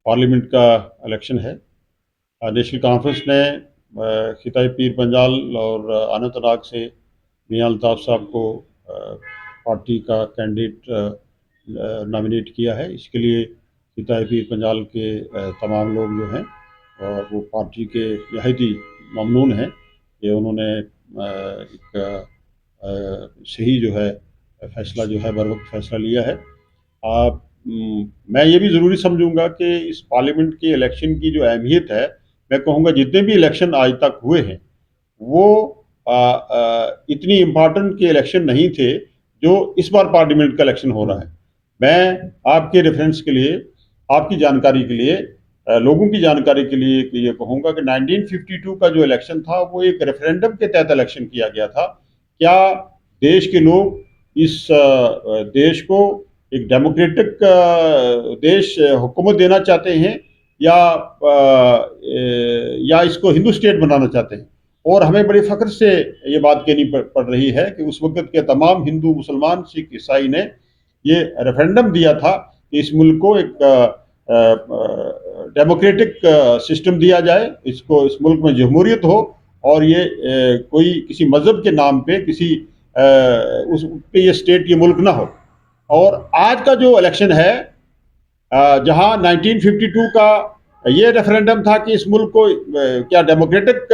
Parliament का election है। National conference ने खिताई पीर पंजाल और अनंतनाग से मियां अल्ताफ साहब को पार्टी का कैंडिडेट नॉमिनेट किया है। इसके लिए खिताई पीर पंजाल के तमाम लोग जो हैं वो पार्टी के नहायत ही ममनून हैं कि उन्होंने एक सही जो है फैसला जो है बर वक्त फैसला लिया है। मैं ये भी ज़रूरी समझूंगा कि इस पार्लियामेंट की इलेक्शन की जो अहमियत है, मैं कहूँगा जितने भी इलेक्शन आज तक हुए हैं वो इतनी इम्पोर्टेंट के इलेक्शन नहीं थे जो इस बार पार्लियामेंट का इलेक्शन हो रहा है। मैं आपके रेफरेंस के लिए, आपकी जानकारी के लिए, लोगों की जानकारी के लिए ये कहूँगा कि 1952 का जो इलेक्शन था वो एक रेफरेंडम के तहत इलेक्शन किया गया था। क्या देश के लोग इस देश को एक डेमोक्रेटिक देश हुकूमत देना चाहते हैं या इसको हिंदू स्टेट बनाना चाहते हैं? और हमें बड़े फख्र से ये बात कहनी पड़ रही है कि उस वक्त के तमाम हिंदू, मुसलमान, सिख, ईसाई ने ये रेफरेंडम दिया था कि इस मुल्क को एक डेमोक्रेटिक सिस्टम दिया जाए, इसको इस मुल्क में जमहूरियत हो और ये कोई किसी मजहब के नाम पे किसी उस पे ये स्टेट ये मुल्क ना हो। और आज का जो इलेक्शन है जहां 1952 का ये रेफरेंडम था कि इस मुल्क को क्या डेमोक्रेटिक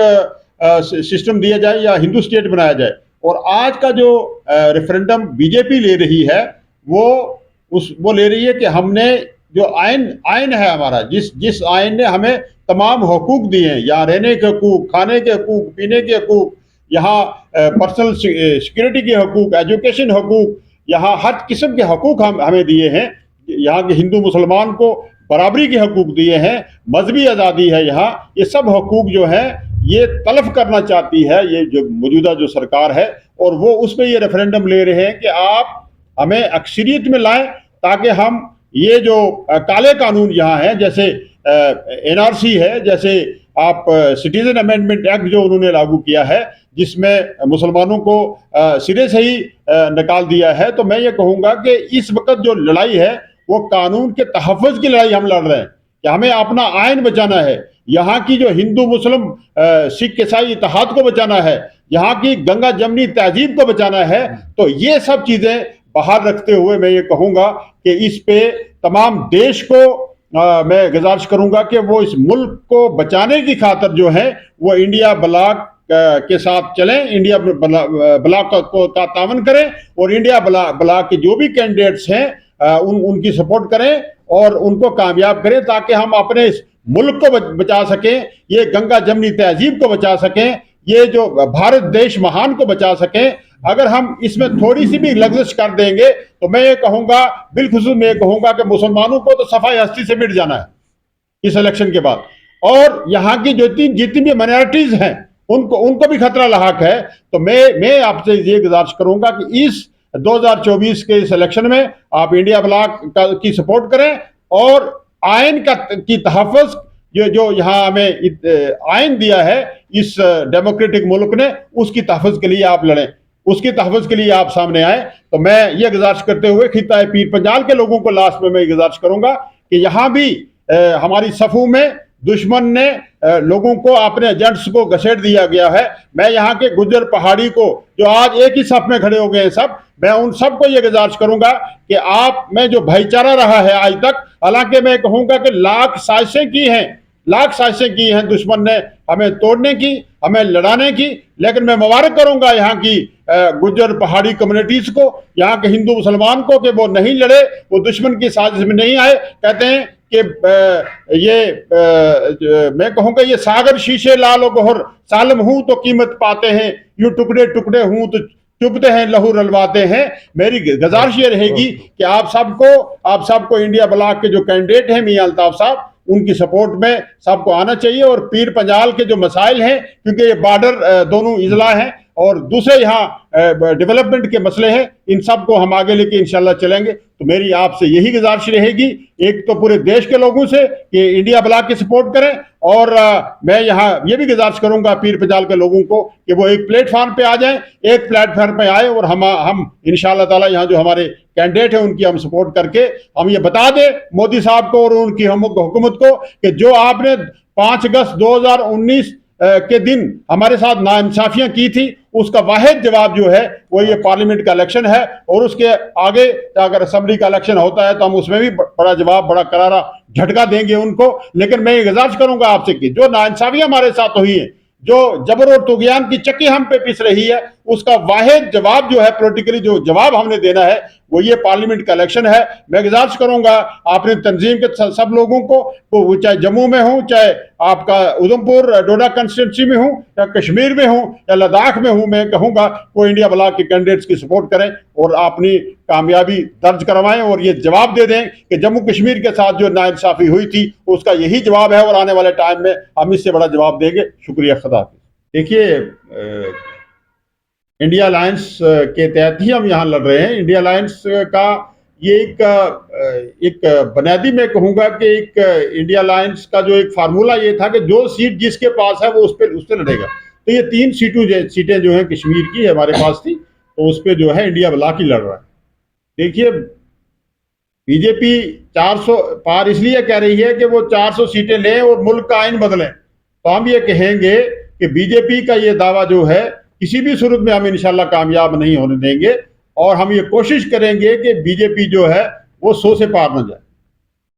सिस्टम दिया जाए या हिंदू स्टेट बनाया जाए, और आज का जो रेफरेंडम बीजेपी ले रही है वो ले रही है कि हमने जो आयन है हमारा, जिस आयन ने हमें तमाम हकूक दिए हैं, यहाँ रहने के हकूक, खाने के हकूक, पीने के हकूक, यहाँ पर्सनल सिक्योरिटी के हकूक, एजुकेशन हकूक, यहाँ हर किस्म के हकूक हमें दिए हैं। यहाँ के हिंदू मुसलमान को बराबरी के हकूक दिए हैं, मजहबी आज़ादी है यहाँ। ये सब हकूक जो है ये तलब करना चाहती है ये जो मौजूदा जो सरकार है, और वो उसमें ये रेफरेंडम ले रहे हैं कि आप हमें अक्सरियत में लाएं ताकि हम ये जो काले कानून यहाँ हैं, जैसे एनआरसी है, जैसे आप सिटीजन अमेंडमेंट एक्ट जो उन्होंने लागू किया है जिसमें मुसलमानों को सिरे से ही निकाल दिया है, तो मैं ये कहूँगा कि इस वक्त जो लड़ाई है वो कानून के तहफ़्फ़ुज़ की लड़ाई हम लड़ रहे हैं कि हमें अपना आयन बचाना है, यहाँ की जो हिंदू मुस्लिम सिख ईसाई इत्तेहाद को बचाना है, यहाँ की गंगा जमनी तहजीब को बचाना है। तो ये सब चीज़ें बाहर रखते हुए मैं ये कहूँगा कि इस पे तमाम देश को मैं गुजारिश करूँगा कि वो इस मुल्क को बचाने की खातिर जो है वो इंडिया ब्लॉक के साथ चलें, इंडिया ब्लॉक का तावन करें और इंडिया ब्लॉक के जो भी कैंडिडेट्स हैं उनकी सपोर्ट करें और उनको कामयाब करें ताकि हम अपने इस मुल्क को बचा सकें, ये गंगा जमनी तहजीब को बचा सकें, ये जो भारत देश महान को बचा सकें। अगर हम इसमें थोड़ी सी भी लग्जश कर देंगे तो मैं ये कहूँगा, बिलखुसूस मैं ये कहूँगा कि मुसलमानों को तो सफाई हस्ती से मिट जाना है इस इलेक्शन के बाद, और यहाँ की जितनी भी माइनॉरिटीज हैं उनको भी खतरा लाहक है। तो मैं आपसे ये गुजारिश करूँगा कि इस 2024 के इस इलेक्शन में आप इंडिया ब्लॉक की सपोर्ट करें और आयन की तहफ़्फ़ुज़ जो यहाँ हमें आयन दिया है इस डेमोक्रेटिक मुल्क ने, उसकी तहफ़्फ़ुज़ के लिए आप लड़ें, उसकी तहफ़्फ़ुज़ के लिए आप सामने आए। तो मैं ये गुजारिश करते हुए खिताए पीर पंजाल के लोगों को लास्ट में मैं गुजारिश करूँगा कि यहाँ भी हमारी सफ़ू में दुश्मन ने लोगों को, अपने एजेंट्स को घसीट दिया गया है। मैं यहाँ के गुज्जर पहाड़ी को जो आज एक ही सफ में खड़े हो गए हैं सब, मैं उन सबको ये गुजारिश करूंगा कि आप में जो भाईचारा रहा है आज तक, हालांकि मैं कहूँगा कि लाख साजिशें की हैं दुश्मन ने हमें तोड़ने की, हमें लड़ाने की, लेकिन मैं मुबारक करूंगा यहाँ की गुज्जर पहाड़ी कम्युनिटीज को, यहाँ के हिंदू मुसलमान को कि वो नहीं लड़े, वो दुश्मन की साजिश में नहीं आए। कहते हैं कि मैं कहूँगा ये सागर शीशे लाल गोहर सालम हूं तो कीमत पाते हैं, यूं टुकड़े टुकड़े हूं तो चुभते हैं लहू रलवाते हैं। मेरी गुजारिश ये रहेगी कि आप सबको इंडिया ब्लॉक के जो कैंडिडेट हैं मियां अल्ताफ साहब, उनकी सपोर्ट में सबको आना चाहिए। और पीर पंजाल के जो मसाइल हैं, क्योंकि ये बॉर्डर दोनों इजला हैं और दूसरे यहाँ डेवलपमेंट के मसले हैं, इन सब को हम आगे लेके इंशाल्लाह चलेंगे। तो मेरी आपसे यही गुजारिश रहेगी, एक तो पूरे देश के लोगों से कि इंडिया ब्लॉक की सपोर्ट करें, और मैं यहाँ ये भी गुजारिश करूंगा पीर पंजाल के लोगों को कि वो एक प्लेटफॉर्म पे आ जाएं, एक प्लेटफॉर्म पे आए, और हम इंशाल्लाह ताला यहाँ जो हमारे कैंडिडेट है उनकी हम सपोर्ट करके हम ये बता दें मोदी साहब को और उनकी हुकूमत को कि जो आपने 5 अगस्त 2019 के दिन हमारे साथ नाइंसाफियां की थी, उसका वाहिद जवाब जो है वो ये पार्लियामेंट का इलेक्शन है, और उसके आगे अगर असेंबली का इलेक्शन होता है तो हम उसमें भी बड़ा जवाब, बड़ा करारा झटका देंगे उनको। लेकिन मैं ये गुजारिश करूंगा आपसे कि जो नाइंसाफियां हमारे साथ हुई है, जो जबर और तुगयान की चक्की हम पे पिस रही है, उसका वाहिद जवाब जो है, पॉलिटिकली जो जवाब हमने देना है वो ये पार्लियामेंट का इलेक्शन है। मैं गुजारिश करूंगा आपने तंजीम के सब लोगों को, वो चाहे जम्मू में हो, चाहे आपका उधमपुर डोडा कंस्टिट्यूंसी में हो, या कश्मीर में हो, या लद्दाख में हो, मैं कहूंगा वो इंडिया ब्लॉक के कैंडिडेट्स की सपोर्ट करें और अपनी कामयाबी दर्ज करवाएं, और ये जवाब दे दें कि जम्मू कश्मीर के साथ जो नाइंसाफी हुई थी उसका यही जवाब है, और आने वाले टाइम में हम इससे बड़ा जवाब देंगे। शुक्रिया। खुदा। देखिए, इंडिया अलायंस के तहत ही हम यहाँ लड़ रहे हैं। इंडिया अलायंस का ये एक बुनियादी मैं कहूँगा कि एक इंडिया अलायंस का जो एक फार्मूला ये था कि जो सीट जिसके पास है वो उस पर लड़ेगा। तो ये 3 सीटें जो हैं कश्मीर की हमारे पास थी, तो उस पर जो है इंडिया ब्लॉक ही लड़ रहा है। देखिए, बीजेपी 400 पार इसलिए कह रही है कि वो 400 सीटें लें और मुल्क का आइन बदलें, तो हम ये कहेंगे कि बीजेपी का ये दावा जो है किसी भी सूरत में हम इंशाल्लाह कामयाब नहीं होने देंगे, और हम ये कोशिश करेंगे कि बीजेपी जो है वो 100 से पार न जाए।